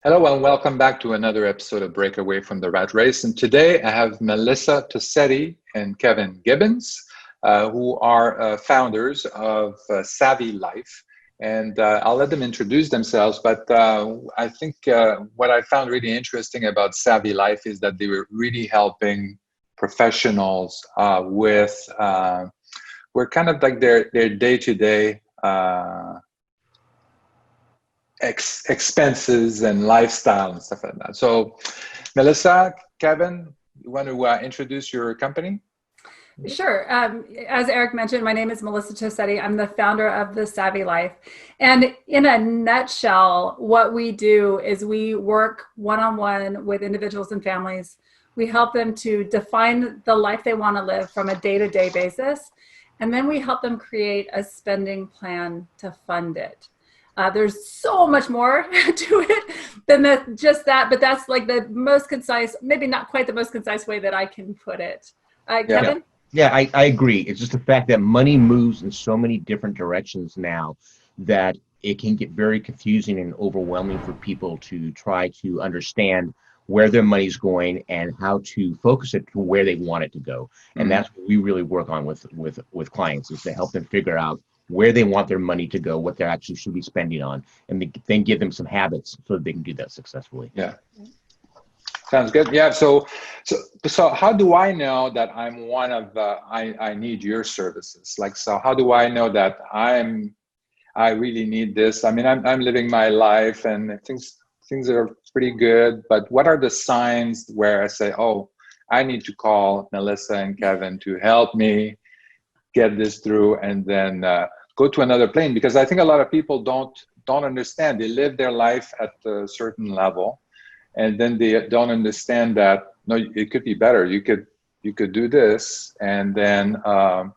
Hello and welcome back to another episode of Breakaway from the Rat Race. And today I have Melissa Tossetti and Kevin Gibbons, who are founders of Savvy Life. And I'll let them introduce themselves. But I think what I found really interesting about Savvy Life is that they were really helping professionals with, we're kind of like their day-to-day expenses and lifestyle and stuff like that. So, Melissa, Kevin, you want to introduce your company? Sure. As Eric mentioned, my name is Melissa Tossetti. I'm the founder of the Savvy Life. And in a nutshell, what we do is we work one-on-one with individuals and families. We help them to define the life they want to live from a day-to-day basis. And then we help them create a spending plan to fund it. There's so much more to it than just that, but that's like the most concise, maybe not quite the most concise way that I can put it. Kevin? Yeah, I agree. It's just the fact that money moves in so many different directions now that it can get very confusing and overwhelming for people to try to understand where their money's going and how to focus it to where they want it to go. And that's what we really work on with clients, is to help them figure out where they want their money to go, what they actually should be spending on, and then give them some habits so that they can do that successfully. Yeah. Sounds good. Yeah. So how do I know that I'm one of I need your services? Like, so how do I know that I really need this? I mean, I'm living my life and things are pretty good, but what are the signs where I say, oh, I need to call Melissa and Kevin to help me get this through and then go to another plane? Because I think a lot of people don't understand. They live their life at a certain level, and then they don't understand that no, it could be better. You could do this, and then so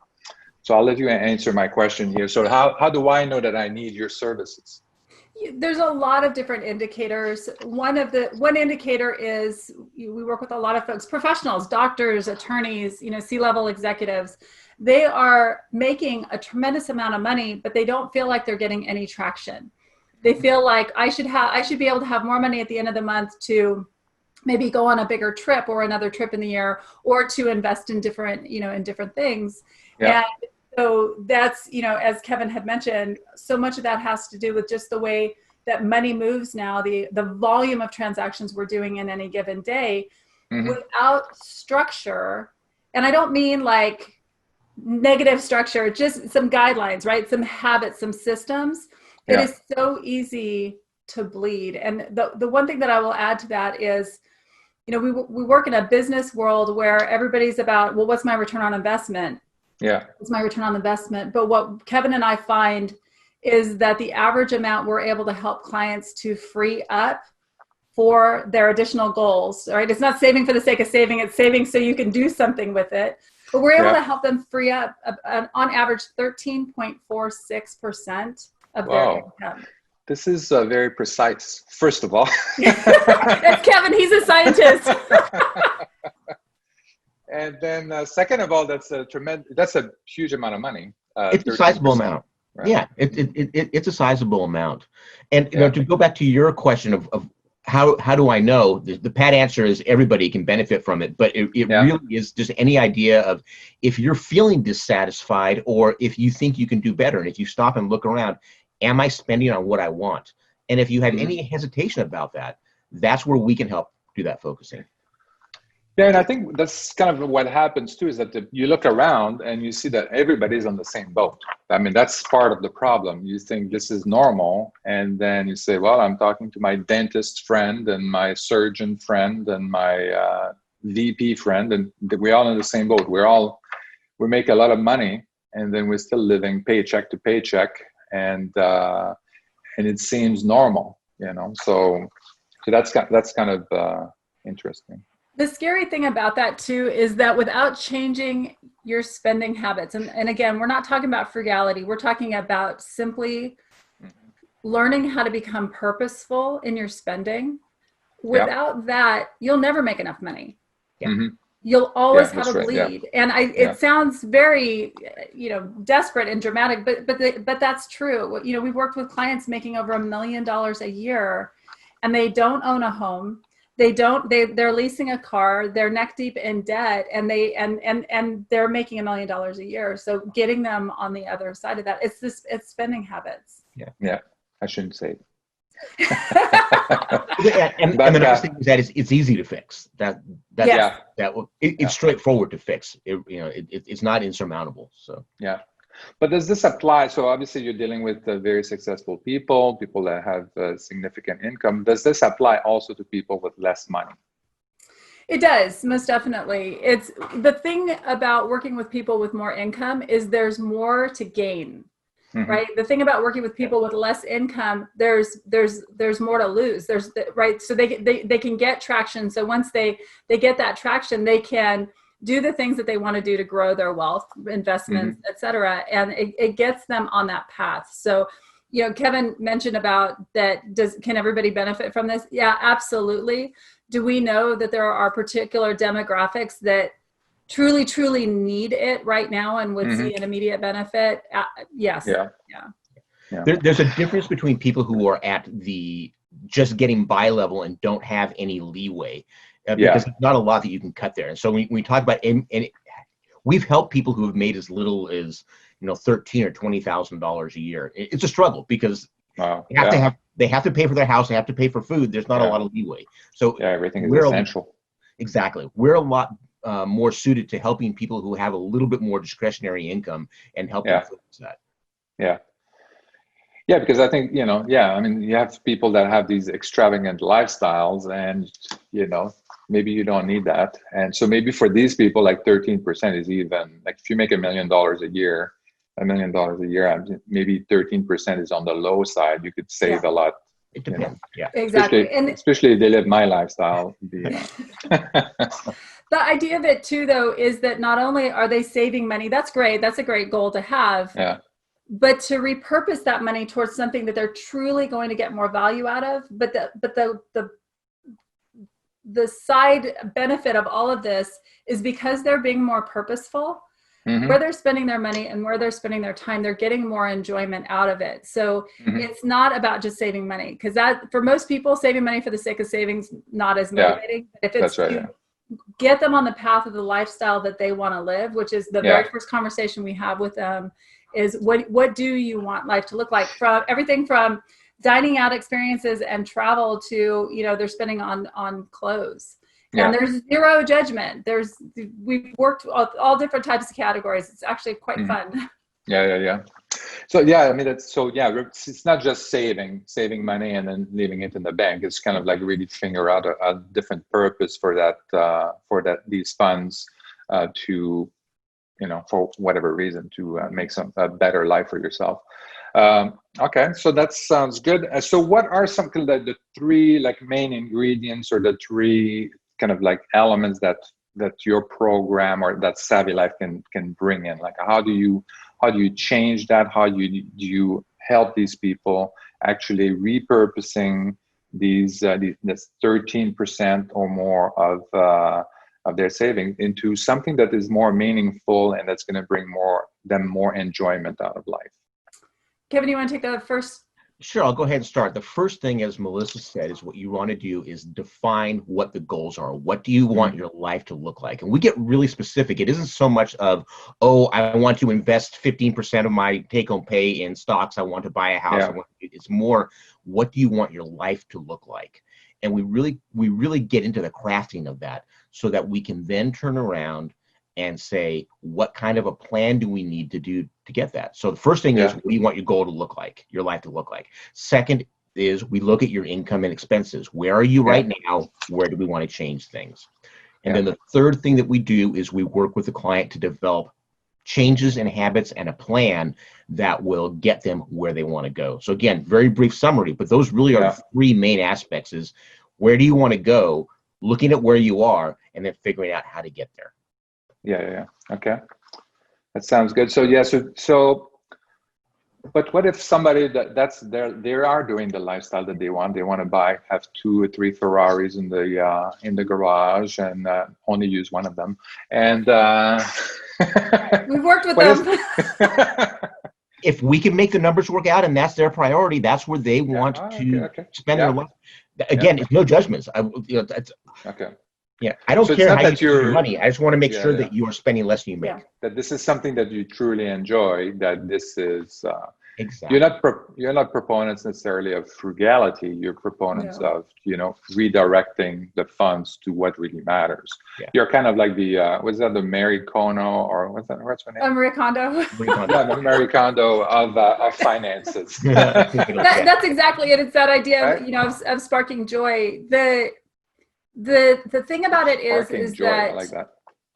I'll let you answer my question here. So how do I know that I need your services? There's a lot of different indicators. One indicator is we work with a lot of folks, professionals, doctors, attorneys, C-level executives. They are making a tremendous amount of money, but they don't feel like they're getting any traction. They feel like I should be able to have more money at the end of the month to maybe go on a bigger trip or another trip in the year, or to invest in different things. Yeah. And so that's, as Kevin had mentioned, so much of that has to do with just the way that money moves now, the volume of transactions we're doing in any given day without structure. And I don't mean like negative structure, just some guidelines, right? Some habits, some systems. It is so easy to bleed. And the one thing that I will add to that is, we work in a business world where everybody's about, well, what's my return on investment? Yeah. What's my return on investment? But what Kevin and I find is that the average amount we're able to help clients to free up for their additional goals, right? It's not saving for the sake of saving, it's saving so you can do something with it. But we're able to help them free up, on average, 13.46% of their income. This is very precise, first of all. That's Kevin. He's a scientist. And then second of all, that's a huge amount of money. It's a sizable amount. Right? Yeah, it's a sizable amount. And to go back to your question of how do I know? The pat answer is everybody can benefit from it, but it really is just any idea of if you're feeling dissatisfied or if you think you can do better, and if you stop and look around, am I spending on what I want? And if you have any hesitation about that, that's where we can help do that focusing. Yeah, and I think that's kind of what happens too, is that you look around and you see that everybody's on the same boat. I mean, that's part of the problem. You think this is normal, and then you say, well, I'm talking to my dentist friend and my surgeon friend and my VP friend, and we're all in the same boat. We make a lot of money, and then we're still living paycheck to paycheck, and it seems normal, So that's kind of interesting. The scary thing about that too is that without changing your spending habits, and again, we're not talking about frugality, we're talking about simply learning how to become purposeful in your spending. Without that, you'll never make enough money. You'll always have a bleed. And it sounds very, desperate and dramatic, but that's true. We've worked with clients making over $1 million a year. and they don't own a home. They're leasing a car, they're neck deep in debt, and they're making $1 million a year. So getting them on the other side of that, it's spending habits. Yeah. I shouldn't say it. And the nice thing is that it's easy to fix. It's straightforward to fix. It's not insurmountable. So yeah. But does this apply? So obviously you're dealing with very successful people that have significant income. Does this apply also to people with less money? It does, most definitely. It's the thing about working with people with more income is there's more to gain. Mm-hmm. Right. The thing about working with people with less income, there's more to lose. Right. So they can get traction. So once they get that traction, they can do the things that they want to do to grow their wealth, investments, mm-hmm. et cetera. And it gets them on that path. So, Kevin mentioned about that. Can everybody benefit from this? Yeah, absolutely. Do we know that there are particular demographics that truly, truly need it right now and would mm-hmm. see an immediate benefit? Yes. Yeah. There's a difference between people who are at the just getting by level and don't have any leeway. Because there's not a lot that you can cut there. And so when we talk about, and we've helped people who have made as little as, $13,000 or $20,000 a year. It's a struggle because they have to pay for their house, they have to pay for food. There's not a lot of leeway. So everything is essential. Exactly. We're a lot more suited to helping people who have a little bit more discretionary income and helping them fix that. Yeah. Yeah, because I think, you have people that have these extravagant lifestyles and, maybe you don't need that. And so maybe for these people, like 13% is even, like if you make $1 million a year, maybe 13% is on the low side. You could save a lot. It depends. Yeah, exactly. Especially if they live my lifestyle. The idea of it too, though, is that not only are they saving money, that's great. That's a great goal to have. Yeah. But to repurpose that money towards something that they're truly going to get more value out of. But the side benefit of all of this is because they're being more purposeful, mm-hmm. where they're spending their money and where they're spending their time, they're getting more enjoyment out of it. So mm-hmm. it's not about just saving money, because that, for most people, saving money for the sake of savings, not as motivating. If it's get them on the path of the lifestyle that they want to live, which is the very first conversation we have with them, is what do you want life to look like? From everything from dining out experiences and travel to, they're spending on clothes. Yeah. And there's zero judgment. We've worked all different types of categories. It's actually quite mm-hmm. fun. Yeah. So it's not just saving money and then leaving it in the bank. It's kind of like really figure out a different purpose for these funds to, for whatever reason, to make a better life for yourself. Okay, so that sounds good. So what are some of the three main ingredients, or the three kind of elements that your program or that Savvy Life can bring in? How do you change that? How do you help these people actually repurposing this 13% or more of their savings into something that is more meaningful and that's going to bring them more enjoyment out of life? Kevin, you want to take the first? Sure, I'll go ahead and start. The first thing, as Melissa said, is what you want to do is define what the goals are. What do you want your life to look like? And we get really specific. It isn't so much of, I want to invest 15% of my take-home pay in stocks. I want to buy a house. It's more, what do you want your life to look like? And we really get into the crafting of that so that we can then turn around and say, what kind of a plan do we need to do to get that? So the first thing is, what do you want your goal to look like, your life to look like? Second is, we look at your income and expenses. Where are you right now? Where do we want to change things? And then the third thing that we do is we work with the client to develop changes in habits and a plan that will get them where they want to go. So again, very brief summary, but those really are the three main aspects: is where do you want to go, looking at where you are, and then figuring out how to get there. Yeah. Okay. That sounds good. So but what if somebody they are doing the lifestyle that they want to have 2 or 3 Ferraris in the garage and only use one of them. And we've worked with them. If we can make the numbers work out and that's their priority, that's where they want to spend their life. Again, it's no judgments. That's Okay. yeah. I don't So it's care not how you that spend your you're, money. I just want to make yeah, sure yeah, that you are spending less than you make. that this is something that you truly enjoy, that this is, Exactly. you're not proponents necessarily of frugality. You're proponents No. of, redirecting the funds to what really matters. Yeah. You're kind of like the, what's that, the Mary Kono, or what's her name? Marie Kondo. Yeah, the Mary Kondo of finances. That's exactly it. It's that idea of, Right? of sparking joy. The thing about it Sparking is joy. that I like that.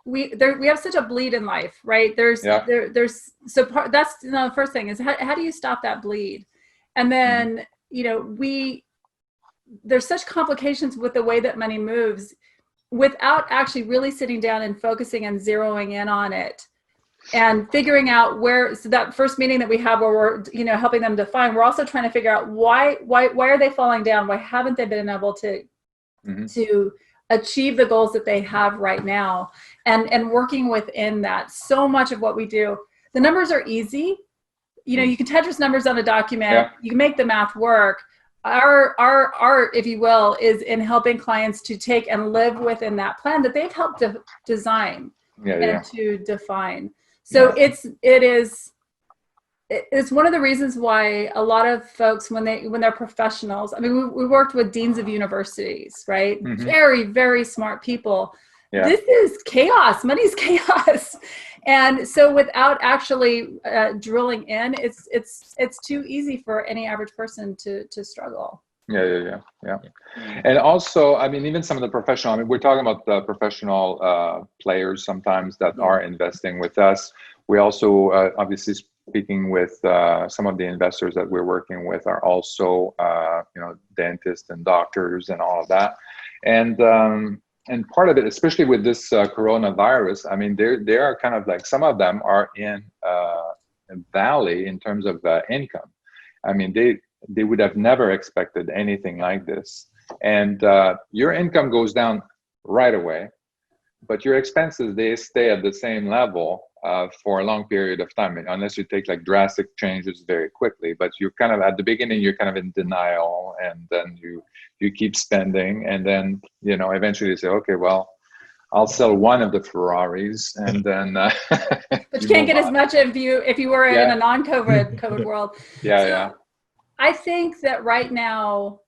we have such a bleed in life, right? There's that's the first thing is how do you stop that bleed? And then, there's such complications with the way that money moves without actually really sitting down and focusing and zeroing in on it and figuring out so that first meeting that we have where we're, helping them define, we're also trying to figure out why are they falling down? Why haven't they been able to achieve the goals that they have right now, and working within that. So much of what we do, the numbers are easy. You can Tetris numbers on a document, you can make the math work. Our art, if you will, is in helping clients to take and live within that plan that they've helped to design and to define. So it's one of the reasons why a lot of folks, when they're professionals, I mean, we worked with deans of universities, right? Very, very smart people. Yeah. This is chaos. Money's chaos. And so without actually drilling in, it's too easy for any average person to struggle. Yeah. And also, I mean, even some of the professional, I mean, we're talking about the professional players sometimes that are investing with us. We also, obviously, speaking with some of the investors that we're working with are also, dentists and doctors and all of that. And part of it, especially with this coronavirus, I mean, they are kind of like, some of them are in valley in terms of income. I mean, they would have never expected anything like this. And your income goes down right away, but your expenses, they stay at the same level for a long period of time, unless you take like drastic changes very quickly. But you're kind of, at the beginning, you're kind of in denial, and then you keep spending, and then, eventually you say, okay, well, I'll sell one of the Ferraris, and then but you can't get as much if you were in a non-COVID world. I think that right now,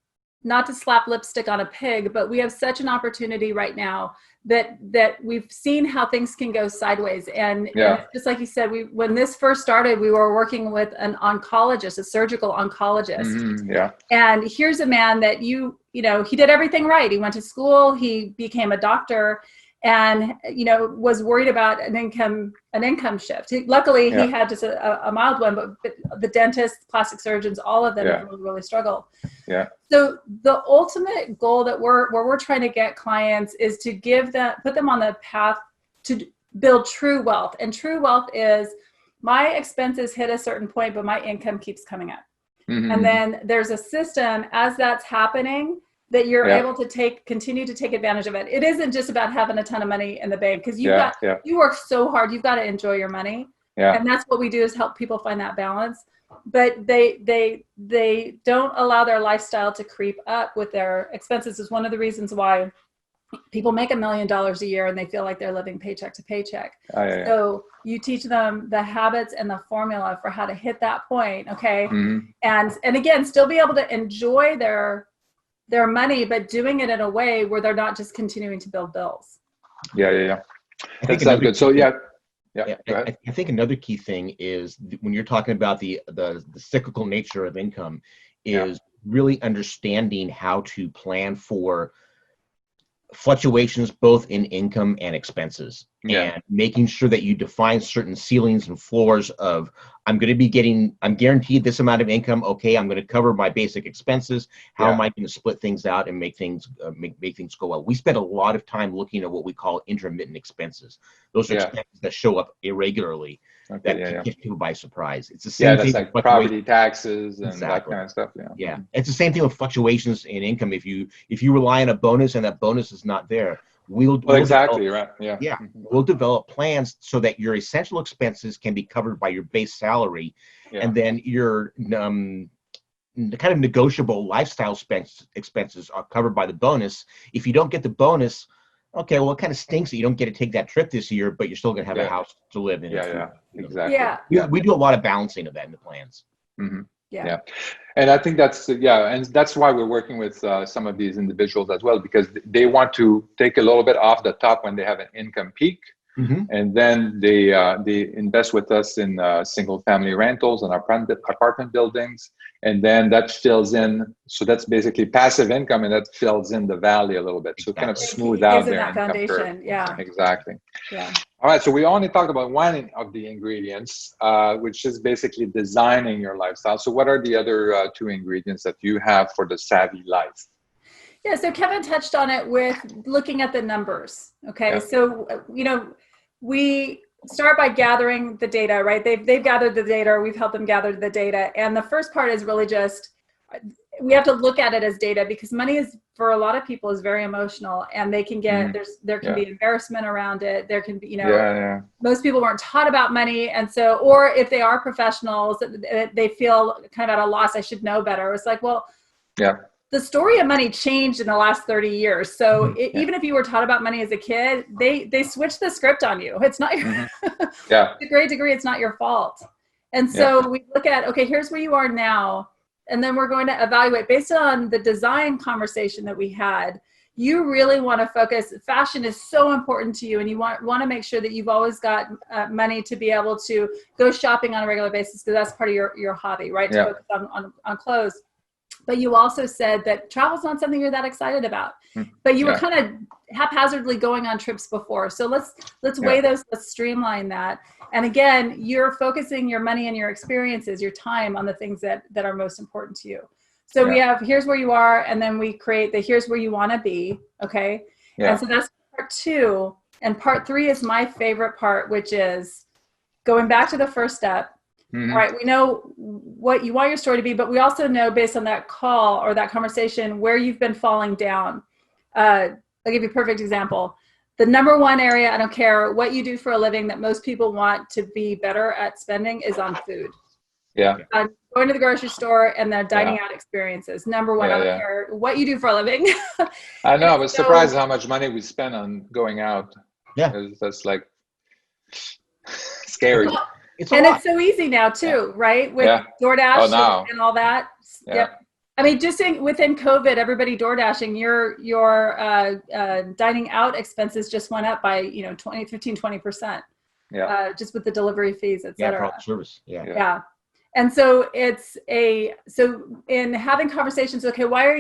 not to slap lipstick on a pig, but we have such an opportunity right now that we've seen how things can go sideways. And just like you said, when this first started, we were working with an oncologist, a surgical oncologist. And here's a man that he did everything right. He went to school, he became a doctor, and was worried about an income shift. Luckily, he had just a mild one, but the dentists, plastic surgeons, all of them really struggled. So the ultimate goal that we're trying to get clients is to put them on the path to build true wealth. And true wealth is, my expenses hit a certain point, but my income keeps coming up. And then there's a system as that's happening that you're able to continue to take advantage of it. It isn't just about having a ton of money in the bank, because you work so hard, you've got to enjoy your money. And that's what we do, is help people find that balance. But they don't allow their lifestyle to creep up with their expenses. Is one of the reasons why people make $1 million a year and they feel like they're living paycheck to paycheck. So you teach them the habits and the formula for how to hit that point. Okay. And again, still be able to enjoy their money, but doing it in a way where they're not just continuing to build bills. That sounds good. So I think another key thing is, when you're talking about the cyclical nature of income, is really understanding how to plan for fluctuations both in income and expenses, and making sure that you define certain ceilings and floors of, I'm guaranteed this amount of income. Okay, I'm going to cover my basic expenses. How am I going to split things out and make things make things go well? We spend a lot of time looking at what we call intermittent expenses. Those are expenses that show up irregularly, that catch people by surprise. It's the same thing. That's like property taxes and that kind of stuff. It's the same thing with fluctuations in income. If you rely on a bonus and that bonus is not there, we'll develop plans so that your essential expenses can be covered by your base salary, and then your the kind of negotiable lifestyle expenses are covered by the bonus. If you don't get the bonus, okay, well, it kind of stinks that you don't get to take that trip this year, but you're still going to have a house to live in. Exactly. Yeah. We do a lot of balancing of that in the plans. Mm-hmm. Yeah. Yeah. And I think that's, and that's why we're working with some of these individuals as well, because they want to take a little bit off the top when they have an income peak. Mm-hmm. And then they invest with us in single family rentals and apartment buildings. And then that fills in. So that's basically passive income, and that fills in the valley a little bit. So kind of smooth out their income curve. Yeah. Exactly. Yeah. All right. So we only talked about one of the ingredients, which is basically designing your lifestyle. So what are the other two ingredients that you have for the savvy life? Yeah. So Kevin touched on it with looking at the numbers. Okay. Yeah. So, we start by gathering the data, right? They've gathered the data, we've helped them gather the data. And the first part is really just, we have to look at it as data, because money is, for a lot of people, is very emotional, and they can get, there can be embarrassment around it. There can be, most people weren't taught about money. And so, or if they are professionals, they feel kind of at a loss. I should know better. It's like, well, the story of money changed in the last 30 years. So even if you were taught about money as a kid, they switched the script on you. It's not your, to a great degree, it's not your fault. And so we look at, okay, here's where you are now. And then we're going to evaluate based on the design conversation that we had. You really want to focus. Fashion is so important to you, and you want to make sure that you've always got money to be able to go shopping on a regular basis, because that's part of your hobby, right? To focus on clothes. But you also said that travel's not something you're that excited about. But you were kind of haphazardly going on trips before. So let's weigh those, let's streamline that. And again, you're focusing your money and your experiences, your time, on the things that are most important to you. So we have, here's where you are, and then we create the here's where you want to be, okay? And so that's part 2. And part 3 is my favorite part, which is going back to the first step. All right, we know what you want your story to be, but we also know, based on that call or that conversation, where you've been falling down. I'll give you a perfect example. The number one area, I don't care what you do for a living, that most people want to be better at spending is on food. Going to the grocery store and their dining out experiences. Number one, I don't care what you do for a living. I know. I was surprised how much money we spend on going out. That's like scary. It's so easy now too, right? With DoorDash and all that. I mean, just within COVID, everybody DoorDashing, your dining out expenses just went up by 20%. Just with the delivery fees, et cetera. Service. And so so in having conversations, okay, why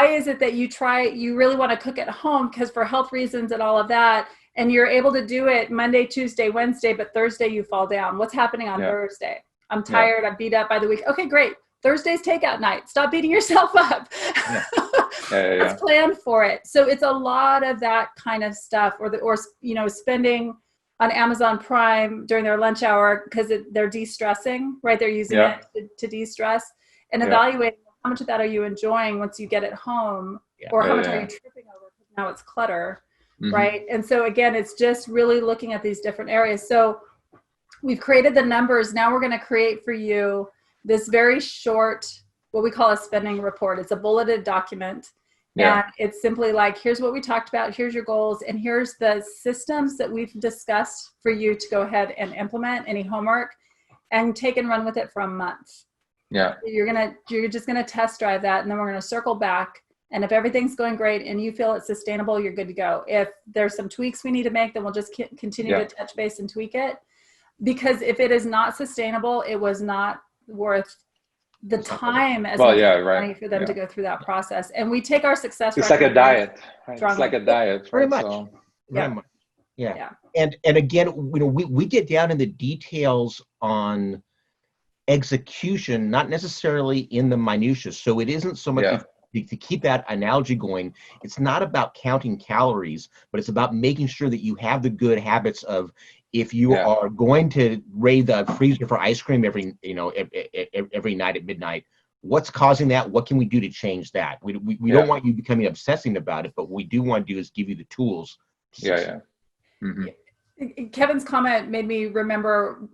is it that you really want to cook at home, because for health reasons and all of that, and you're able to do it Monday, Tuesday, Wednesday, but Thursday you fall down. What's happening on Thursday? I'm tired. I'm beat up by the week. Okay, great. Thursday's takeout night. Stop beating yourself up. Let's plan for it. So it's a lot of that kind of stuff, or spending on Amazon Prime during their lunch hour because they're de-stressing, right? They're using it to de-stress, and evaluating how much of that are you enjoying once you get it home, or how much are you tripping over because now it's clutter. Right. And so again, it's just really looking at these different areas. So we've created the numbers. Now we're going to create for you this very short, what we call a spending report. It's a bulleted document. And it's simply like, here's what we talked about. Here's your goals. And here's the systems that we've discussed for you to go ahead and implement, any homework, and take and run with it for a month. You're just going to test drive that. And then we're going to circle back. And if everything's going great and you feel it's sustainable, you're good to go. If there's some tweaks we need to make, then we'll just continue to touch base and tweak it. Because if it is not sustainable, it was not worth the time as money for them to go through that process. And we take our success. It's like a diet. Right? It's like a diet. Very much. So, very much. And again, we get down in the details on execution, not necessarily in the minutia. So it isn't so much to keep that analogy going. It's not about counting calories, but it's about making sure that you have the good habits of, if you are going to raid the freezer for ice cream every night at midnight, what's causing that? What can we do to change that? We don't want you becoming obsessing about it, but what we do want to do is give you the tools. Kevin's comment made me remember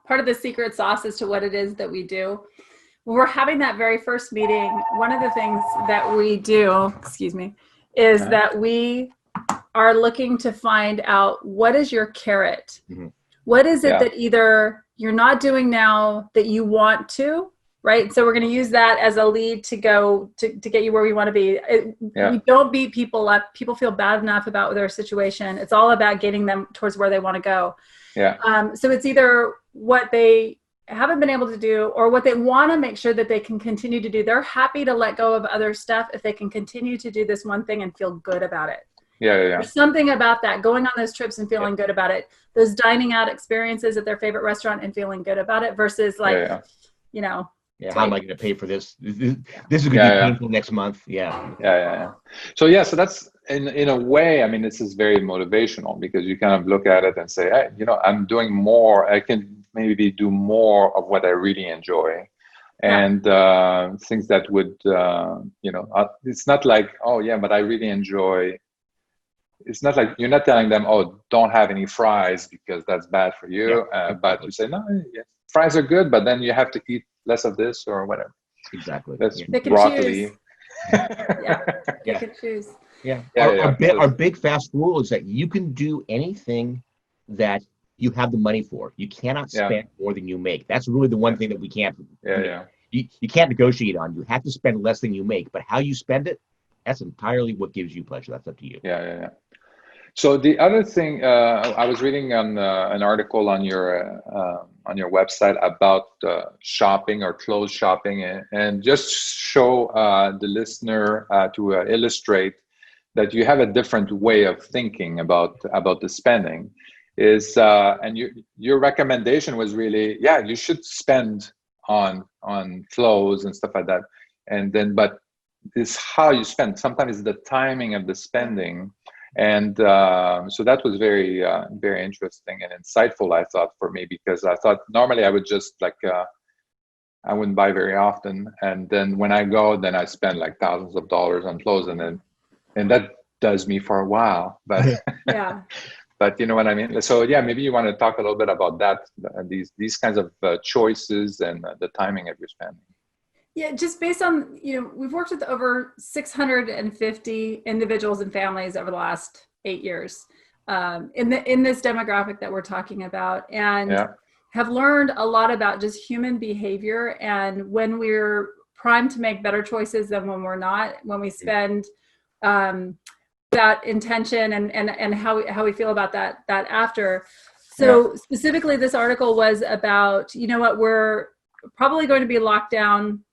part of the secret sauce as to what it is that we do. when we're having that very first meeting, one of the things that we do, excuse me, is that we are looking to find out, what is your carrot? What is it that either you're not doing now that you want to, right? So we're going to use that as a lead to go to get you where we want to be. We don't beat people up. People feel bad enough about their situation. It's all about getting them towards where they want to go. So it's either what they haven't been able to do or what they want to make sure that they can continue to do. They're happy to let go of other stuff if they can continue to do this one thing and feel good about it. There's something about that, going on those trips and feeling good about it. Those dining out experiences at their favorite restaurant and feeling good about it versus like, you know. How am I going to pay for this? This is going to be painful next month. So so that's in a way, I mean, this is very motivational because you kind of look at it and say, hey, you know, I'm doing more. I can maybe do more of what I really enjoy. And things that would, you know, it's not like, oh yeah, but I really enjoy. It's not like you're not telling them, oh, don't have any fries because that's bad for you. But you say, no, fries are good, but then you have to eat less of this or whatever. Exactly. That's they can broccoli. They can choose. Our big fast rule is that you can do anything that you have the money for. You cannot spend more than you make. That's really the one thing that we can't. You can't negotiate on. You have to spend less than you make, but how you spend it, that's entirely what gives you pleasure. That's up to you. So the other thing, I was reading on an article on your website about shopping or clothes shopping, and just show the listener to illustrate that you have a different way of thinking about the spending. And your recommendation was really, you should spend on clothes and stuff like that, and then but it's how you spend. Sometimes it's the timing of the spending. And so that was very, very interesting and insightful, I thought, for me, because I thought normally I would just like, I wouldn't buy very often. And then when I go, then I spend like thousands of dollars on clothes, and that does me for a while. But but you know what I mean? So maybe you want to talk a little bit about that, these kinds of choices and the timing of your spending. Yeah, just based on, you know, we've worked with over 650 individuals and families over the last 8 years in this demographic that we're talking about, and have learned a lot about just human behavior and when we're primed to make better choices than when we're not, when we spend that intention and how we feel about that after. So specifically, this article was about, you know what, we're probably going to be locked down,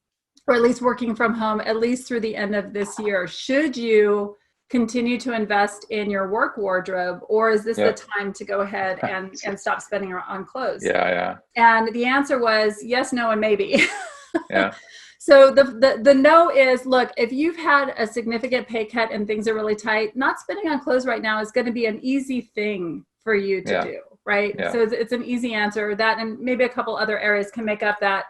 or at least working from home, at least through the end of this year. Should you continue to invest in your work wardrobe, or is this the time to go ahead and stop spending on clothes? And the answer was yes, no, and maybe. So the no is, look, if you've had a significant pay cut and things are really tight, not spending on clothes right now is going to be an easy thing for you to do, right? So it's an easy answer. That and maybe a couple other areas can make up that.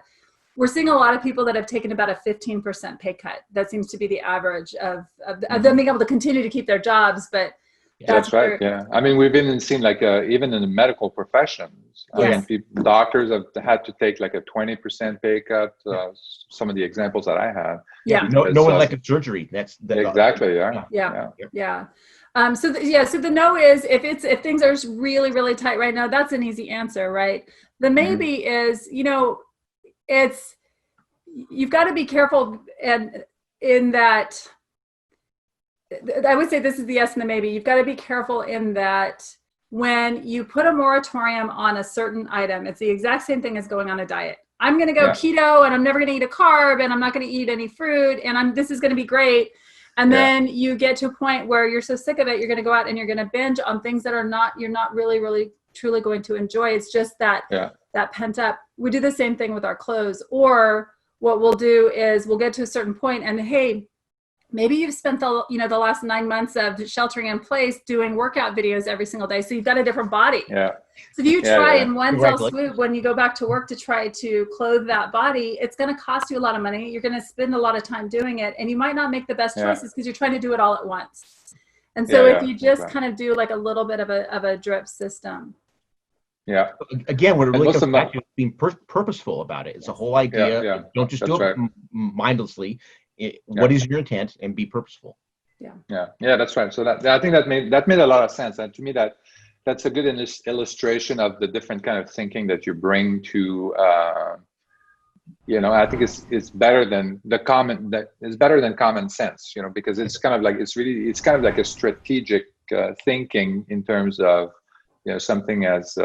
We're seeing a lot of people that have taken about a 15% pay cut. That seems to be the average of them being able to continue to keep their jobs. But that's right. I mean, we've been seeing like even in the medical professions, I mean, doctors have had to take like a 20% pay cut. Some of the examples that I have. No elective surgery. That's exactly. So the no is if things are really, really tight right now, that's an easy answer, right? The maybe is, you know, you've got to be careful, and in that, I would say this is the yes and the maybe. You've got to be careful in that when you put a moratorium on a certain item, it's the exact same thing as going on a diet. I'm going to go keto, and I'm never going to eat a carb, and I'm not going to eat any fruit, and this is going to be great. And then you get to a point where you're so sick of it, you're going to go out and you're going to binge on things that you're not really, really, truly going to enjoy. It's just that pent up. We do the same thing with our clothes. Or what we'll do is we'll get to a certain point and, hey, maybe you've spent the last 9 months of sheltering in place doing workout videos every single day. So you've got a different body. So if you try in one fell swoop, when you go back to work to try to clothe that body, it's going to cost you a lot of money. You're going to spend a lot of time doing it, and you might not make the best choices because you're trying to do it all at once. And so if you just kind of do like a little bit of a drip system. Yeah. Again, what it And really most comes of back my, to is being purposeful about it. It's the whole idea. yeah, Don't just that's do it right. mindlessly. Yeah. What is your intent, and be purposeful. Yeah, that's right. So that I think that made a lot of sense, and to me that's a good illustration of the different kind of thinking that you bring to I think it's better than common sense, because it's kind of like it's kind of like a strategic thinking in terms of something as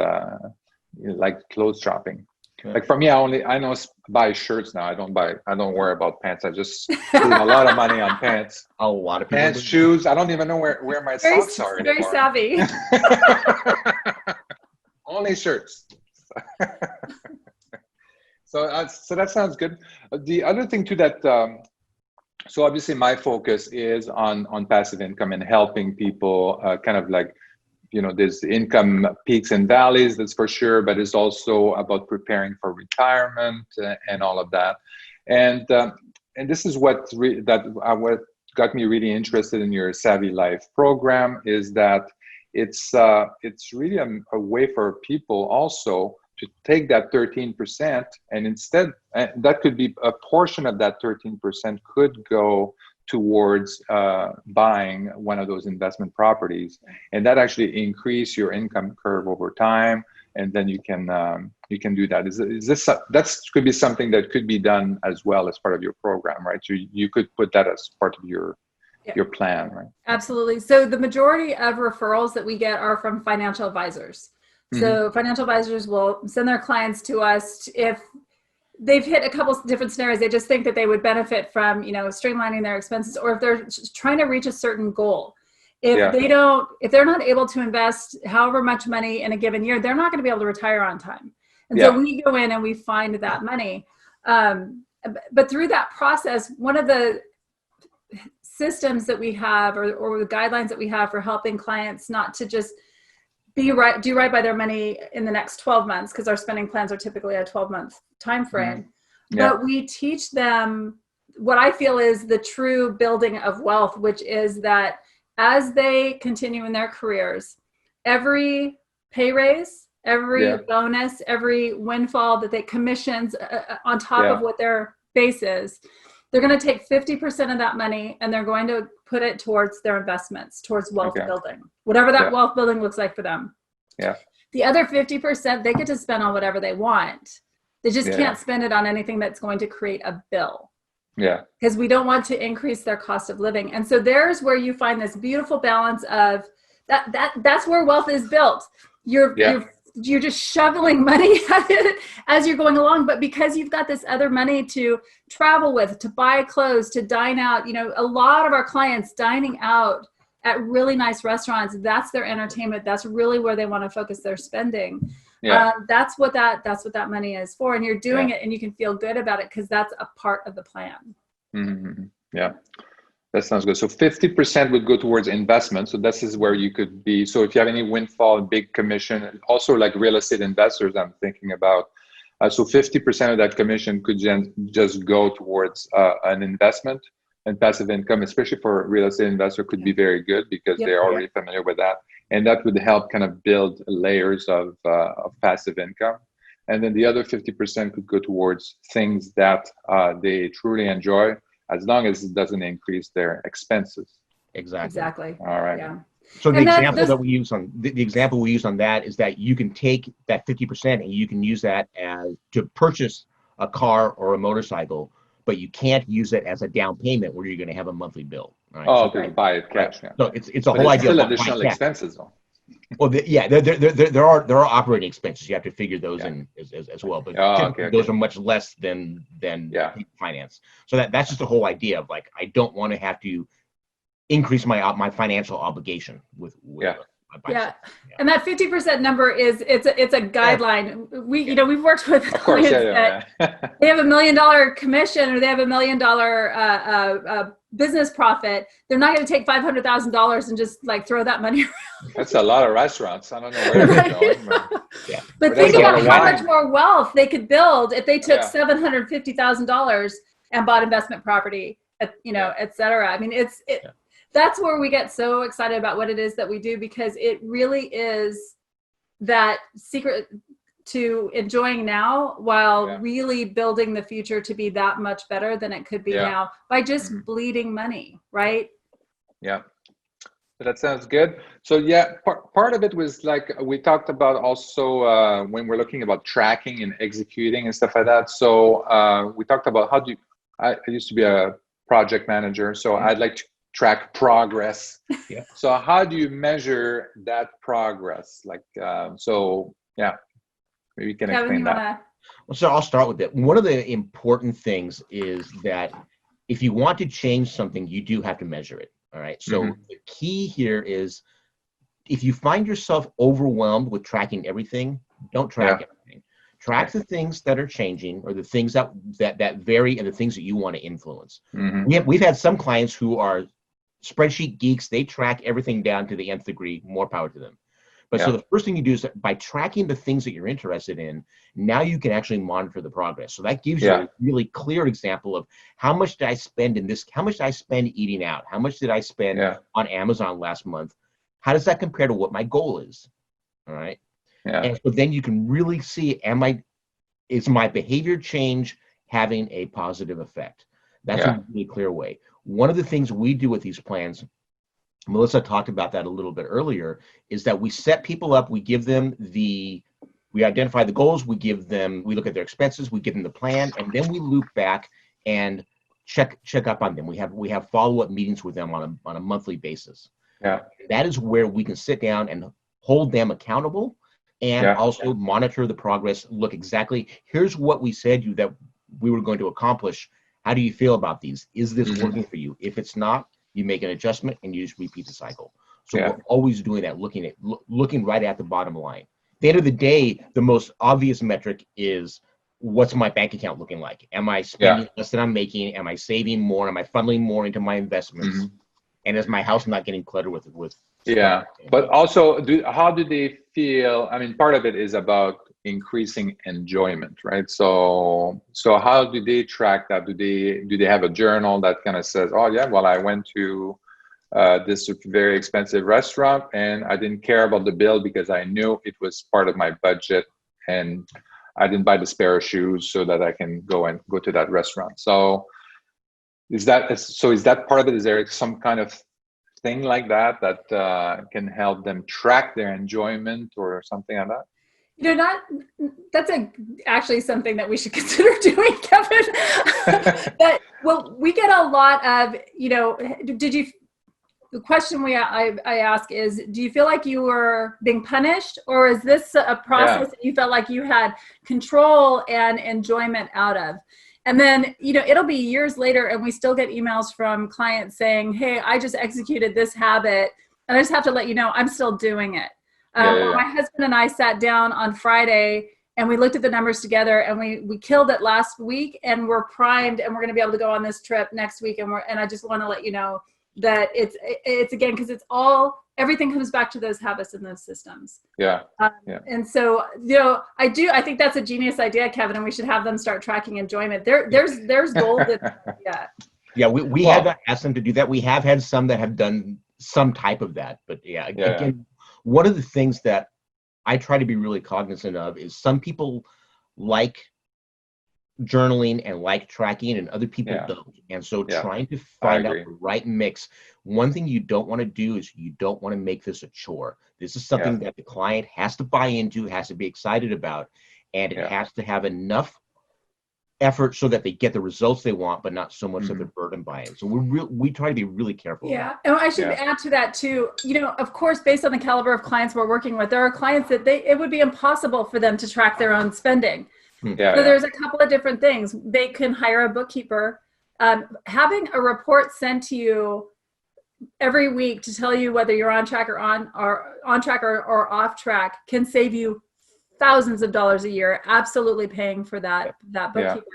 like clothes shopping. Yeah. Like for me, I know buy shirts now. I don't worry about pants. I just spend a lot of money on pants. A lot of people Pants, shoes. I don't even know where my socks are anymore. Very savvy. Only shirts. So that sounds good. The other thing too that so obviously my focus is on passive income and helping people kind of like, there's income peaks and valleys, that's for sure, but it's also about preparing for retirement and all of that. And this is what got me really interested in your Savvy Life program, is that it's really a way for people also to take that 13%, and instead that could be a portion of that 13% could go towards buying one of those investment properties, and that actually increase your income curve over time, and then you can do that. Is this that could be something that could be done as well as part of your program, right? So you could put that as part of your plan, right? Absolutely. So the majority of referrals that we get are from financial advisors. So financial advisors will send their clients to us if they've hit a couple of different scenarios. They just think that they would benefit from, streamlining their expenses, or if they're trying to reach a certain goal. If they're not able to invest however much money in a given year, they're not going to be able to retire on time. And so we go in and we find that money. But through that process, one of the systems that we have, or the guidelines that we have for helping clients not to just do right by their money in the next 12 months, because our spending plans are typically a 12-month time frame. But we teach them what I feel is the true building of wealth, which is that as they continue in their careers, every pay raise, every bonus, every windfall that they commissions on top of what their base is, they're going to take 50% of that money and they're going to put it towards their investments, towards wealth building, whatever that wealth building looks like for them. The other 50%, they get to spend on whatever they want. They just can't spend it on anything that's going to create a bill. Because we don't want to increase their cost of living. And so there's where you find this beautiful balance of that's where wealth is built. You're just shoveling money at it as you're going along, but because you've got this other money to travel with, to buy clothes, to dine out, a lot of our clients dining out at really nice restaurants, that's their entertainment. That's really where they want to focus their spending. That's what that money is for. And you're doing it and you can feel good about it because that's a part of the plan. That sounds good. So 50% would go towards investment. So this is where you could be. So if you have any windfall, big commission, also like real estate investors, I'm thinking about. So 50% of that commission could just go towards an investment, and passive income, especially for a real estate investor, could be very good because they're already familiar with that. And that would help kind of build layers of passive income. And then the other 50% could go towards things that they truly enjoy, as long as it doesn't increase their expenses. Exactly. All right. So the example that we use on the example we use on that is that you can take that 50% and you can use that as to purchase a car or a motorcycle, but you can't use it as a down payment where you're going to have a monthly bill. Right? Oh, okay. Buy it cash. So it's a whole idea. Still additional expenses, though. Well, there are operating expenses. You have to figure those in as well, but those are much less than finance. So that's just the whole idea of like, I don't want to have to increase my financial obligation with And that 50% number is it's a guideline. We've worked with clients that they have $1 million commission or they have $1 million business profit. They're not going to take $500,000 and just like throw that money around. That's a lot of restaurants. I don't know where they're going. But think about how much more wealth they could build if they took $750,000 and bought investment property, et cetera. I mean, that's where we get so excited about what it is that we do, because it really is that secret to enjoying now while really building the future to be that much better than it could be now by just bleeding money, right? Yeah. That sounds good. So yeah, part of it was like we talked about also when we're looking about tracking and executing and stuff like that. So we talked about I used to be a project manager, so I'd like to track progress. Yeah. So how do you measure that progress? Like, so yeah, maybe you can explain that. Well, so I'll start with it. One of the important things is that if you want to change something, you do have to measure it. All right. So the key here is if you find yourself overwhelmed with tracking everything, don't track everything. Track the things that are changing or the things that vary and the things that you want to influence. We've had some clients who are spreadsheet geeks. They track everything down to the nth degree. More power to them. But so the first thing you do is that by tracking the things that you're interested in, now you can actually monitor the progress. So that gives you a really clear example of how much did I spend in this, how much did I spend eating out? How much did I spend on Amazon last month? How does that compare to what my goal is? All right. Yeah. And so then you can really see, is my behavior change having a positive effect? That's a really clear way. One of the things we do with these plans, Melissa talked about that a little bit earlier, is that we set people up, we give them we identify the goals, we look at their expenses, we give them the plan, and then we loop back and check up on them. We have follow-up meetings with them on a monthly basis. Yeah. That is where we can sit down and hold them accountable and also monitor the progress, look exactly, here's what we said that we were going to accomplish. How do you feel about these? Is this working for you? If it's not, you make an adjustment and you just repeat the cycle. So we're always doing that, looking right at the bottom line. At the end of the day, the most obvious metric is what's my bank account looking like? Am I spending less than I'm making? Am I saving more? Am I funneling more into my investments? And is my house not getting cluttered with stuff? But also, how do they feel? I mean, part of it is about increasing enjoyment, right? So how do they track that? Do they have a journal that kind of says, oh yeah, well, I went to this very expensive restaurant and I didn't care about the bill because I knew it was part of my budget and I didn't buy the spare shoes so that I can go to that restaurant. So is that part of it? Is there some kind of thing like that can help them track their enjoyment or something like that? That's actually something that we should consider doing, Kevin. But we get a lot of, the question I ask is, do you feel like you were being punished, or is this a process that you felt like you had control and enjoyment out of? And then, it'll be years later and we still get emails from clients saying, hey, I just executed this habit and I just have to let you know I'm still doing it. My husband and I sat down on Friday and we looked at the numbers together and we killed it last week and we're primed and we're going to be able to go on this trip next week. And I just want to let you know that it's again, because everything comes back to those habits and those systems. And so, I think that's a genius idea, Kevin, and we should have them start tracking enjoyment. There's gold. We have asked them to do that. We have had some that have done some type of that, but again, one of the things that I try to be really cognizant of is some people like journaling and like tracking and other people don't. And so trying to find out the right mix. One thing you don't want to do is you don't want to make this a chore. This is something that the client has to buy into, has to be excited about, and it has to have enough effort so that they get the results they want, but not so much that they're burdened by it. So we try to be really careful. And I should add to that too, of course, based on the caliber of clients we're working with, there are clients that it would be impossible for them to track their own spending. So there's a couple of different things. They can hire a bookkeeper. Having a report sent to you every week to tell you whether you're on track or off track can save you thousands of dollars a year, absolutely paying for that bookkeeper.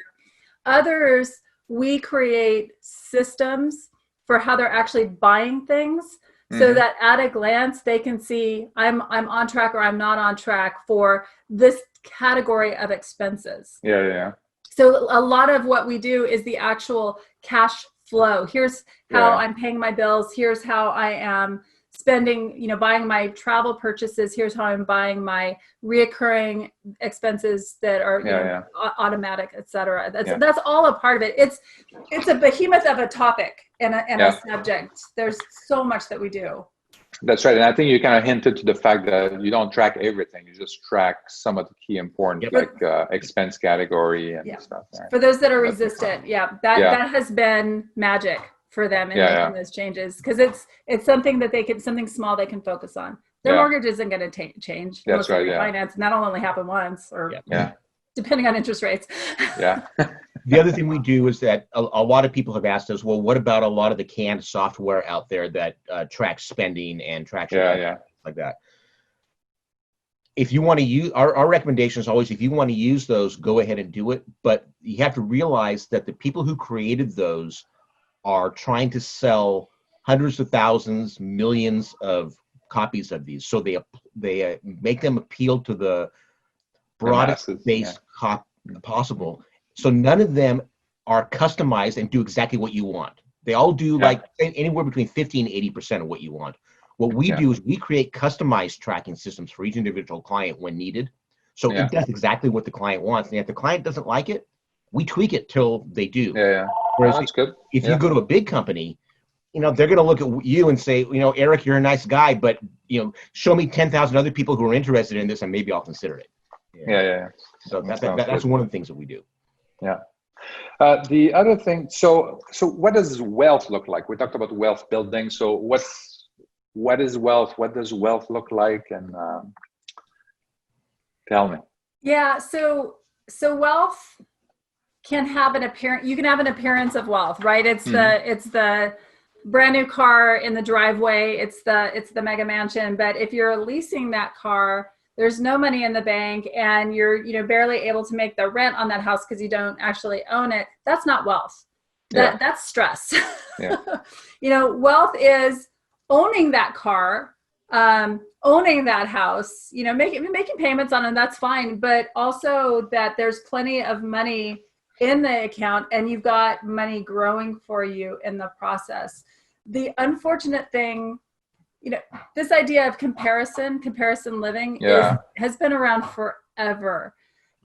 Others, we create systems for how they're actually buying things so that at a glance they can see I'm on track or I'm not on track for this category of expenses. So a lot of what we do is the actual cash flow. Here's how I'm paying my bills. Here's how I am spending, buying my travel purchases. Here's how I'm buying my reoccurring expenses that are automatic, et cetera. That's all a part of it. It's a behemoth of a topic and a subject. There's so much that we do. That's right. And I think you kind of hinted to the fact that you don't track everything. You just track some of the key important, like expense category and stuff. Right? For those that are resistant, that has been magic for them in making those changes, because it's something that something small they can focus on. Their mortgage isn't going to change. That's right. Finance, and that'll only happen once, or depending on interest rates. The other thing we do is that a lot of people have asked us, well, what about a lot of the canned software out there that tracks spending and tracks like that? If you want to use, our recommendation is always, if you want to use those, go ahead and do it. But you have to realize that the people who created those are trying to sell hundreds of thousands, millions of copies of these. So they make them appeal to the broadest base possible. So none of them are customized and do exactly what you want. They all do like anywhere between 50 and 80% of what you want. What we do is we create customized tracking systems for each individual client when needed. So it does exactly what the client wants. And if the client doesn't like it, we tweak it till they do. Whereas that's good. If you go to a big company, they're going to look at you and say, Eric, you're a nice guy, but, show me 10,000 other people who are interested in this and maybe I'll consider it. So that's one of the things that we do. The other thing, so what does wealth look like? We talked about wealth building. So what is wealth? What does wealth look like? And tell me. So wealth can have an appearance. You can have an appearance of wealth, right? It's the brand new car in the driveway. It's the mega mansion. But if you're leasing that car, there's no money in the bank, and you're barely able to make the rent on that house because you don't actually own it. That's not wealth. That's stress. Wealth is owning that car, owning that house, making payments on it. That's fine, but also that there's plenty of money in the account and you've got money growing for you in the process. The unfortunate thing, this idea of comparison living has been around forever.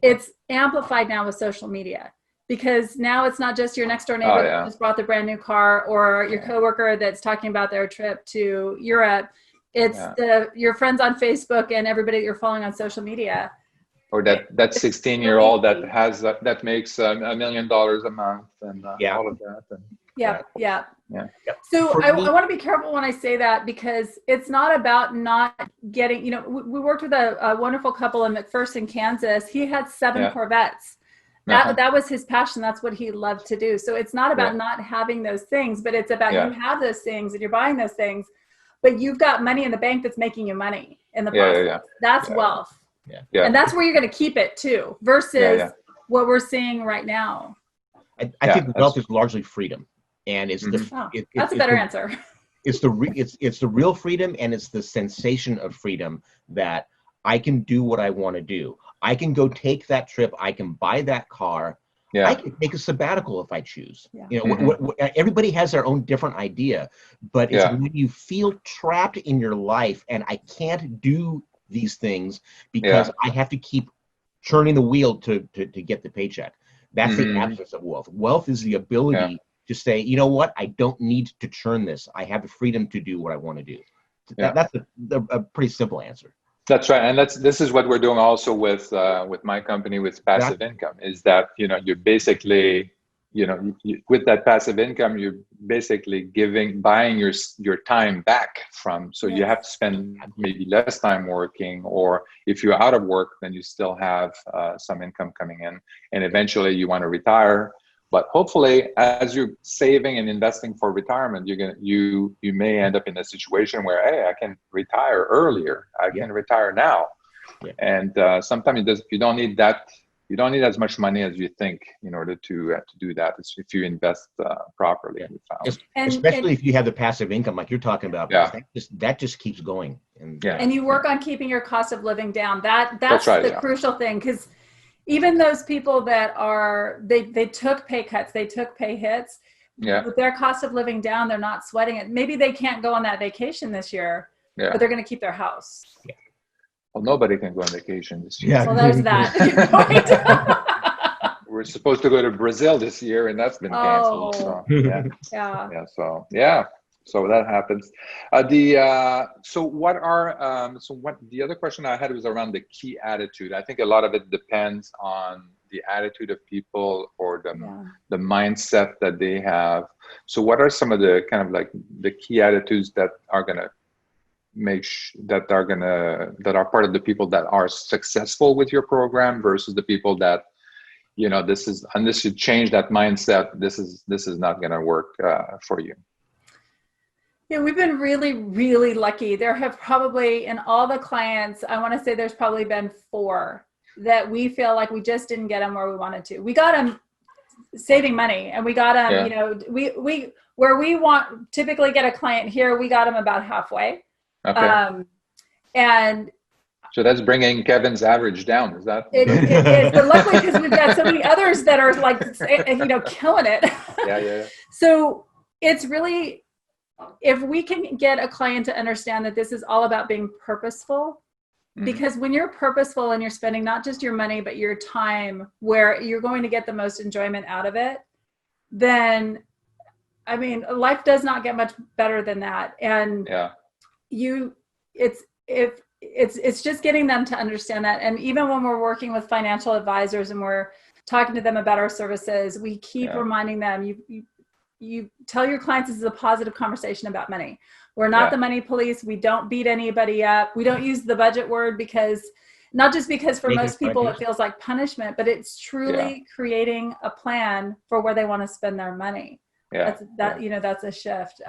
It's amplified now with social media, because now it's not just your next door neighbor that just bought the brand new car, or your coworker that's talking about their trip to Europe. It's your friends on Facebook and everybody that you're following on social media. Or that 16-year-old that makes $1 million a month and all of that. And, So I want to be careful when I say that, because it's not about not getting, we worked with a wonderful couple in McPherson, Kansas. He had 7 Corvettes. That was his passion. That's what he loved to do. So it's not about not having those things, but it's about you have those things and you're buying those things, but you've got money in the bank that's making you money in the process. That's wealth. And that's where you're going to keep it too, versus what we're seeing right now. I think wealth is largely freedom, and it's that's a better answer. It's the real freedom, and it's the sensation of freedom that I can do what I want to do. I can go take that trip. I can buy that car. I can take a sabbatical if I choose. Everybody has their own different idea, but it's when you feel trapped in your life and I can't do these things because I have to keep churning the wheel to get the paycheck. That's the absence of wealth. Wealth is the ability to say, you know what, I don't need to churn this. I have the freedom to do what I want to do. That's a pretty simple answer. That's right, and this is what we're doing also with my company with passive income. Is that you're basically with that passive income, you're basically buying your time back from. So you have to spend maybe less time working, or if you're out of work, then you still have some income coming in, and eventually you want to retire. But hopefully, as you're saving and investing for retirement, you may end up in a situation where, hey, I can retire earlier. I can retire now. And sometimes you don't need that. You don't need as much money as you think in order to do that. It's if you invest properly. Especially if you have the passive income like you're talking about. That just keeps going. And you work on keeping your cost of living down. That's right, the crucial thing, because even those people that they took pay cuts, they took pay hits, Yeah. with their cost of living down, they're not sweating it. Maybe they can't go on that vacation this year, Yeah. but they're going to keep their house. Yeah. Well, nobody can go on vacation this year. Yeah. Well, there's that. Good point. We're supposed to go to Brazil this year, and that's been canceled. So yeah, Yeah. yeah. So yeah, so that happens. So what are so what the other question I had was around the key attitude. I think a lot of it depends on the attitude of people or the mindset that they have. So what are some of the kind of like the key attitudes that are gonna that are part of the people that are successful with your program versus the people that, you know, unless you change that mindset, this is not going to work for you? Yeah, we've been really, really lucky. There have probably, in all the clients, I want to say there's probably been 4 that we feel like we just didn't get them where we wanted to. We got them saving money, and we got them, you know, we where we want typically get a client here, we got them about halfway. Okay. And so that's bringing Kevin's average down. Is that? It is, but luckily because we've got so many others that are like, you know, killing it. Yeah. So it's really, if we can get a client to understand that this is all about being purposeful, because when you're purposeful and you're spending not just your money, but your time where you're going to get the most enjoyment out of it, then, I mean, life does not get much better than that. And it's just getting them to understand that. And even when we're working with financial advisors and we're talking to them about our services, we keep reminding them, you tell your clients this is a positive conversation about money. We're not the money police. We don't beat anybody up. We don't use the budget word because, not just because for most people it feels like punishment, but it's truly creating a plan for where they want to spend their money. You know, that's a shift.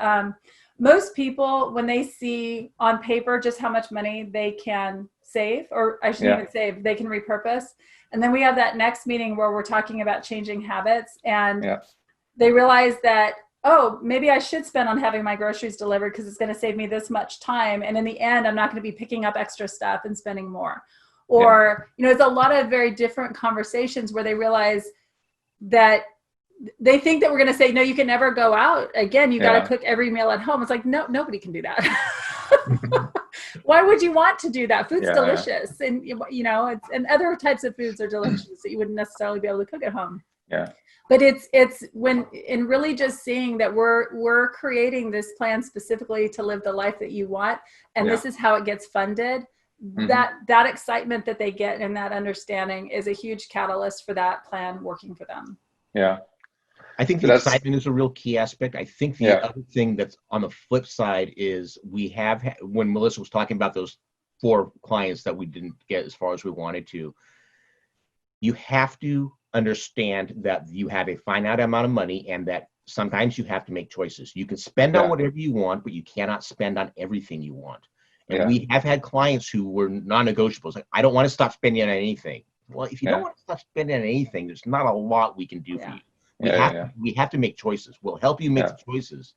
Most people, when they see on paper just how much money they can save, or I shouldn't even save, they can repurpose. And then we have that next meeting where we're talking about changing habits, and they realize that, oh, maybe I should spend on having my groceries delivered because it's going to save me this much time. And in the end, I'm not going to be picking up extra stuff and spending more. Or, you know, it's a lot of very different conversations where they realize that they think that we're going to say, no, you can never go out again. You got to cook every meal at home. It's like, no, nobody can do that. Why would you want to do that? Food's delicious. And, you know, and other types of foods are delicious that you wouldn't necessarily be able to cook at home. But it's when, in really just seeing that we're creating this plan specifically to live the life that you want. And this is how it gets funded. That excitement that they get and that understanding is a huge catalyst for that plan working for them. Yeah. I think the excitement is a real key aspect. I think the other thing that's on the flip side is we have, when Melissa was talking about those 4 clients that we didn't get as far as we wanted to, you have to understand that you have a finite amount of money and that sometimes you have to make choices. You can spend on whatever you want, but you cannot spend on everything you want. And we have had clients who were non-negotiables. Like, I don't want to stop spending on anything. Well, if you don't want to stop spending on anything, there's not a lot we can do for you. We have to make choices. We'll help you make the choices,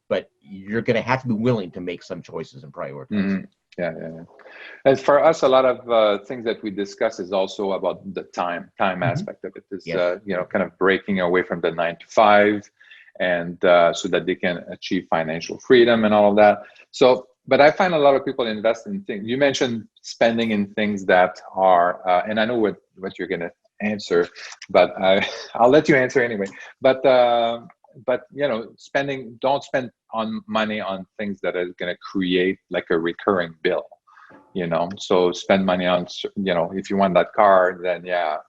but you're going to have to be willing to make some choices and prioritize. And for us, a lot of things that we discuss is also about the time aspect of it. Is you know, kind of breaking away from the 9 to 5, and so that they can achieve financial freedom and all of that. So, but I find a lot of people invest in things. You mentioned spending in things that are, and I know what you're going to answer, but I'll let you answer anyway. But you know, don't spend on money on things that are going to create like a recurring bill, you know. So spend money on, you know, if you want that car, then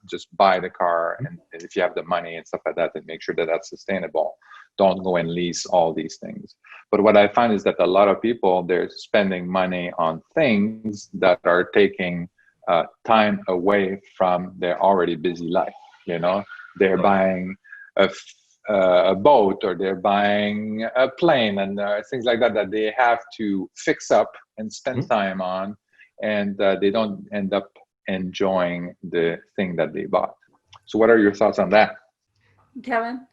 just buy the car, and if you have the money and stuff like that, then make sure that that's sustainable. Don't go and lease all these things. But what I find is that a lot of people, they're spending money on things that are taking time away from their already busy life. You know, they're buying a boat, or they're buying a plane, and things like that they have to fix up and spend time on, and they don't end up enjoying the thing that they bought. So what are your thoughts on that, Kevin?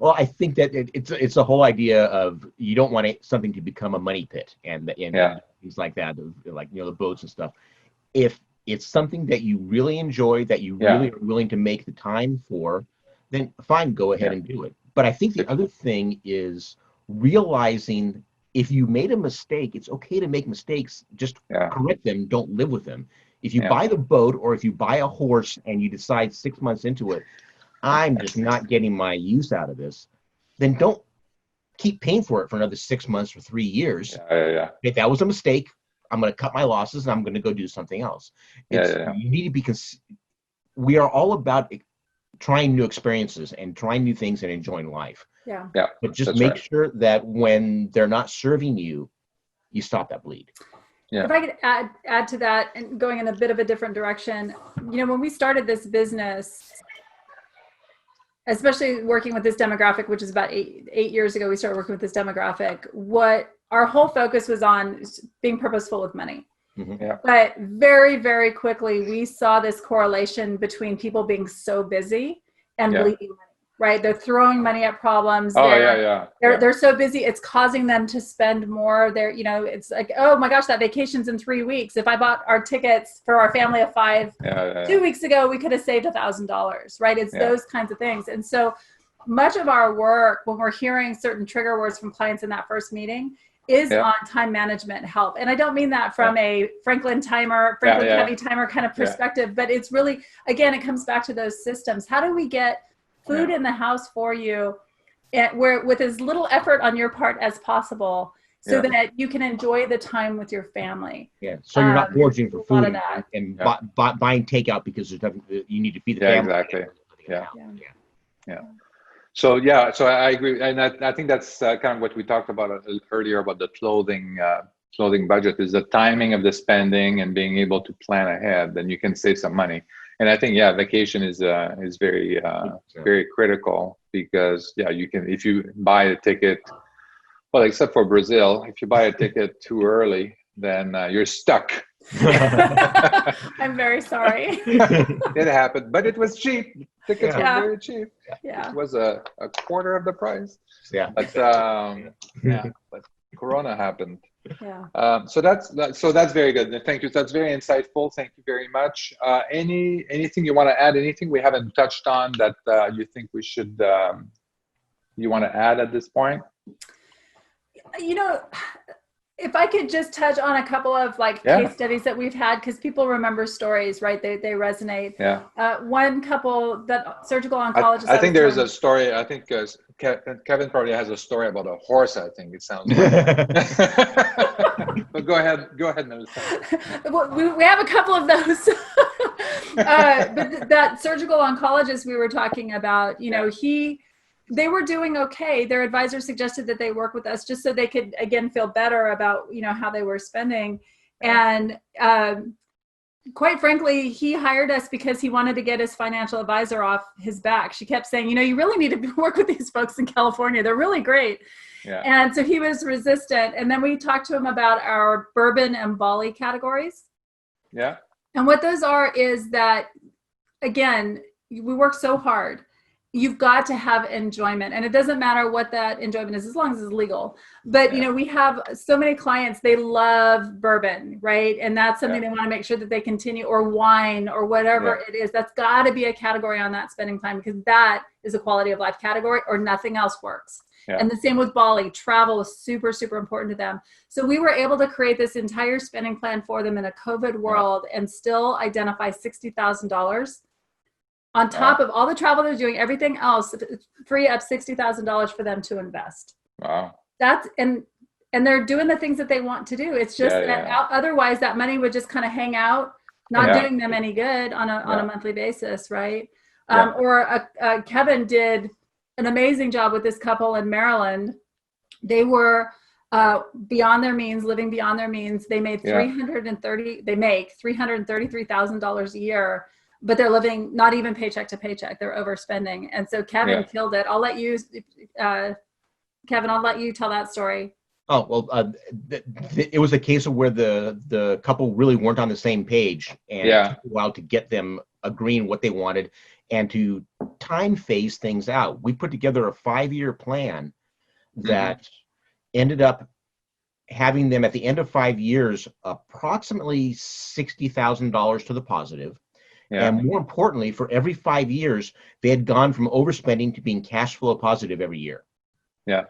Well, I think that it's a whole idea of, you don't want something to become a money pit and things like that, like, you know, the boats and stuff. If it's something that you really enjoy, that you really are willing to make the time for, then fine, go ahead and do it. But I think the other thing is realizing if you made a mistake, it's okay to make mistakes. Just correct them. Don't live with them. If you buy the boat or if you buy a horse and you decide 6 months into it, I'm just not getting my use out of this, then don't keep paying for it for another 6 months or 3 years. If that was a mistake, I'm going to cut my losses and I'm going to go do something else. You need to be, we are all about trying new experiences and trying new things and enjoying life. But just make sure that when they're not serving you, you stop that bleed. If I could add to that and going in a bit of a different direction, when we started this business, especially working with this demographic, which is about eight years ago, we started working with this demographic, what our whole focus was on being purposeful with money. But very, very quickly, we saw this correlation between people being so busy and bleeding money, right? They're throwing money at problems. They're so busy, it's causing them to spend more. It's like, oh my gosh, that vacation's in 3 weeks. If I bought our tickets for our family of 5 2 weeks ago, we could have saved $1,000, right? It's those kinds of things. And so much of our work, when we're hearing certain trigger words from clients in that first meeting, is on time management help. And I don't mean that from a Franklin Covey timer kind of perspective, but it's really, again, it comes back to those systems. How do we get food in the house for you with as little effort on your part as possible so that you can enjoy the time with your family? So you're not gorging for food and buying takeout because you need to feed the family. Exactly. So I agree, and I think that's kind of what we talked about earlier about the clothing budget, is the timing of the spending and being able to plan ahead. Then you can save some money. And I think vacation is very very critical, because you can, if you buy a ticket, well, except for Brazil, if you buy a ticket too early, then you're stuck. I'm very sorry. It happened, but it was cheap. Tickets were very cheap. It was a quarter of the price. But but Corona happened. So that's very good. Thank you. That's very insightful. Thank you very much. Anything you want to add? Anything we haven't touched on that you think we should you want to add at this point? If I could just touch on a couple of case studies that we've had, because people remember stories, right? They resonate. One couple, that surgical oncologist. I think there's a story. I think Kevin probably has a story about a horse. I think it sounds like. But go ahead, Melissa. Well, we have a couple of those. But that surgical oncologist we were talking about, they were doing okay. Their advisor suggested that they work with us just so they could, again, feel better about, how they were spending. And quite frankly, he hired us because he wanted to get his financial advisor off his back. She kept saying, you really need to work with these folks in California. They're really great. And so he was resistant. And then we talked to him about our Bourbon and Bali categories. And what those are is that, again, we work so hard. You've got to have enjoyment, and it doesn't matter what that enjoyment is, as long as it's legal. But we have so many clients, they love bourbon, right? And that's something they want to make sure that they continue, or wine, or whatever it is. That's got to be a category on that spending plan, because that is a quality of life category, or nothing else works. And the same with Bali. Travel is super, super important to them. So we were able to create this entire spending plan for them in a COVID world and still identify $60,000 on top of all the travel they're doing, everything else, free up $60,000 for them to invest. That's, and they're doing the things that they want to do. It's just that otherwise that money would just kind of hang out, not doing them any good on a monthly basis, right? Kevin did an amazing job with this couple in Maryland. They were beyond their means, living beyond their means. They made $333,000 a year. But they're living not even paycheck to paycheck. They're overspending. And so Kevin killed it. I'll let you, Kevin, I'll let you tell that story. Oh, well, it was a case of where the couple really weren't on the same page, and it took a while to get them agreeing what they wanted and to time phase things out. We put together a 5-year plan that ended up having them at the end of 5 years, approximately $60,000 to the positive. Yeah. And more importantly, for every 5 years, they had gone from overspending to being cash flow positive every year. Yeah.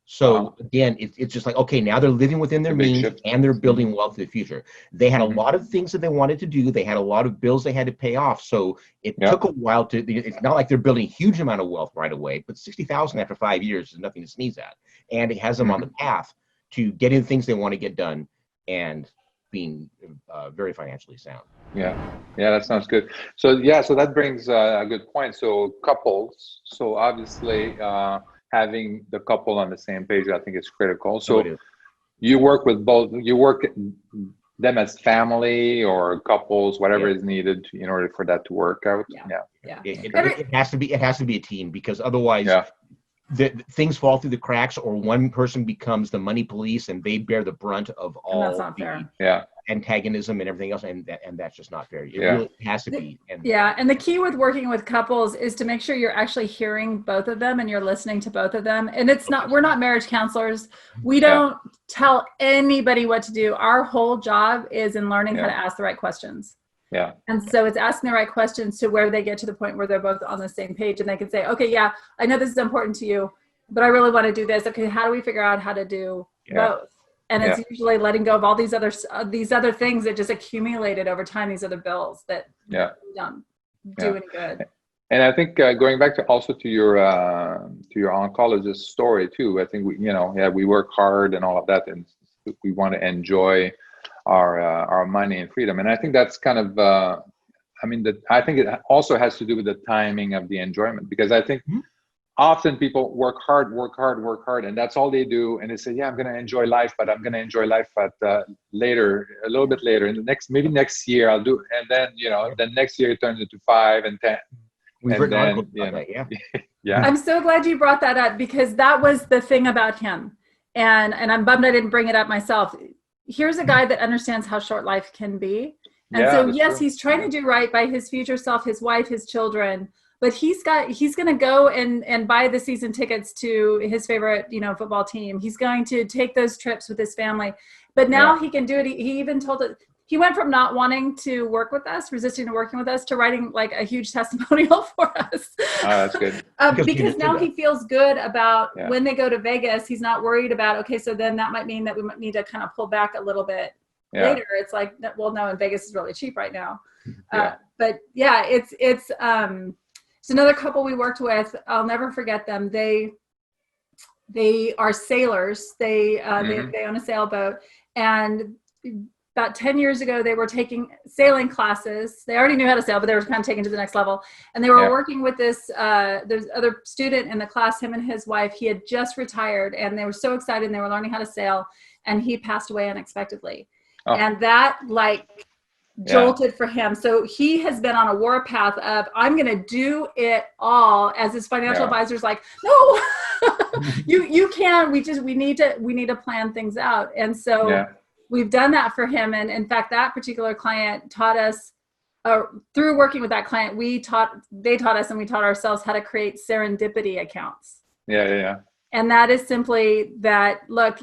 So again, it's just like, okay, now they're living within their means and they're building wealth for the future. They had a lot of things that they wanted to do. They had a lot of bills they had to pay off. So it took a while it's not like they're building a huge amount of wealth right away, but 60,000 after 5 years is nothing to sneeze at. And it has them on the path to getting the things they want to get done and being very financially sound. Yeah, that sounds good. So so that brings a good point. So couples, so obviously having the couple on the same page, I think is critical. So you work with both, you work them as family or couples, whatever is needed in order for that to work out. It has to be a team, because otherwise things fall through the cracks, or one person becomes the money police and they bear the brunt of all the antagonism and everything else, and that's just not fair. It really has to be. And the key with working with couples is to make sure you're actually hearing both of them and you're listening to both of them. And it's not, we're not marriage counselors. We don't tell anybody what to do. Our whole job is in learning how to ask the right questions. And so it's asking the right questions to where they get to the point where they're both on the same page and they can say, okay, I know this is important to you, but I really want to do this. Okay, how do we figure out how to do both? And it's usually letting go of all these other things that just accumulated over time, these other bills that don't do any good. And I think going back to your oncologist story too, I think we work hard and all of that, and we want to enjoy our money and freedom. And I think that's kind of I think it also has to do with the timing of the enjoyment, because I think often people work hard, and that's all they do. And they say, I'm going to enjoy life, but I'm going to enjoy life at later, a little bit later, in the maybe next year I'll do. And then, the next year it turns into 5 and 10. We've written articles about that, I'm so glad you brought that up, because that was the thing about him. And I'm bummed I didn't bring it up myself. Here's a guy that understands how short life can be. And so, yes, he's trying to do right by his future self, his wife, his children. But he's going to go and buy the season tickets to his favorite, football team. He's going to take those trips with his family. But now he can do it. He even told it. He went from not wanting to work with us, resisting to working with us, to writing like a huge testimonial for us. Oh, that's good. Because now he feels good about when they go to Vegas. He's not worried about, okay, so then that might mean that we might need to kind of pull back a little bit later. It's like, well, no, and Vegas is really cheap right now. But it's another couple we worked with. I'll never forget them. They are sailors. They own a sailboat, and about 10 years ago, they were taking sailing classes. They already knew how to sail, but they were kind of taken to the next level. And they were working with this, there's other student in the class, him and his wife. He had just retired, and they were so excited, and they were learning how to sail, and he passed away unexpectedly. And that jolted for him. So he has been on a warpath of, I'm going to do it all, as his financial advisor's like, no, you can't. We need to plan things out. And so we've done that for him. And in fact, that particular client taught us, through working with that client, they taught us and we taught ourselves how to create serendipity accounts. And that is simply that, look,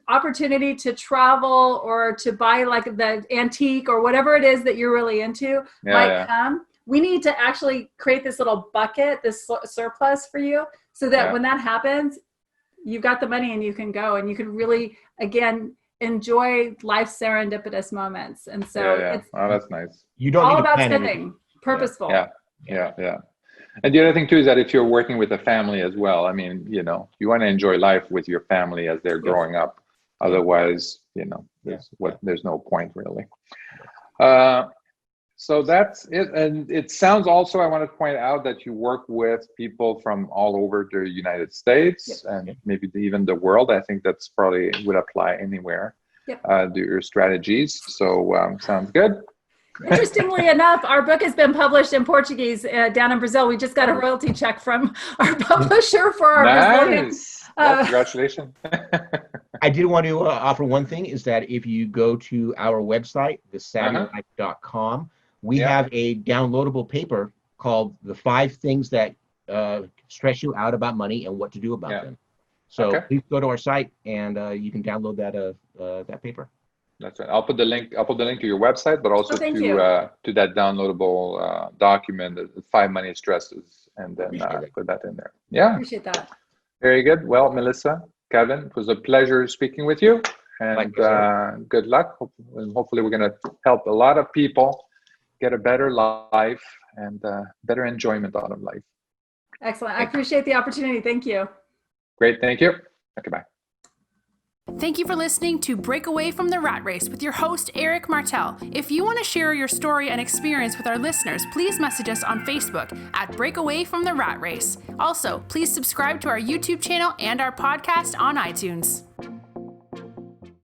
opportunity to travel or to buy like the antique or whatever it is that you're really into might come. We need to actually create this little bucket, this surplus for you, so that when that happens, you've got the money and you can go and you can really, again, enjoy life's serendipitous moments. And so it's that's nice. You don't all need about spending, purposeful. And the other thing too is that if you're working with a family as well, I mean, you want to enjoy life with your family as they're growing up. Otherwise, there's no point really. So that's it. And it sounds also, I want to point out that you work with people from all over the United States and maybe even the world. I think that's probably would apply anywhere. Do your strategies. So sounds good. Interestingly enough, our book has been published in Portuguese down in Brazil. We just got a royalty check from our publisher for our Brazilian. Well, congratulations. I did want to offer one thing, is that if you go to our website, thesavvylife.com, we have a downloadable paper called The 5 Things That Stress You Out About Money and What to Do About Them. So please go to our site and you can download that paper. That's right. I'll put the link to your website, but also thank you. To that downloadable document, the 5 money stresses, and then put that in there. Yeah. Appreciate that. Very good. Well, Melissa, Kevin, it was a pleasure speaking with you, and good luck. Hopefully we're going to help a lot of people get a better life and better enjoyment out of life. Excellent. I appreciate the opportunity. Thank you. Great. Thank you. Okay, bye. Thank you for listening to Break Away from the Rat Race with your host, Eric Martel. If you want to share your story and experience with our listeners, please message us on Facebook at Break Away from the Rat Race. Also, please subscribe to our YouTube channel and our podcast on iTunes.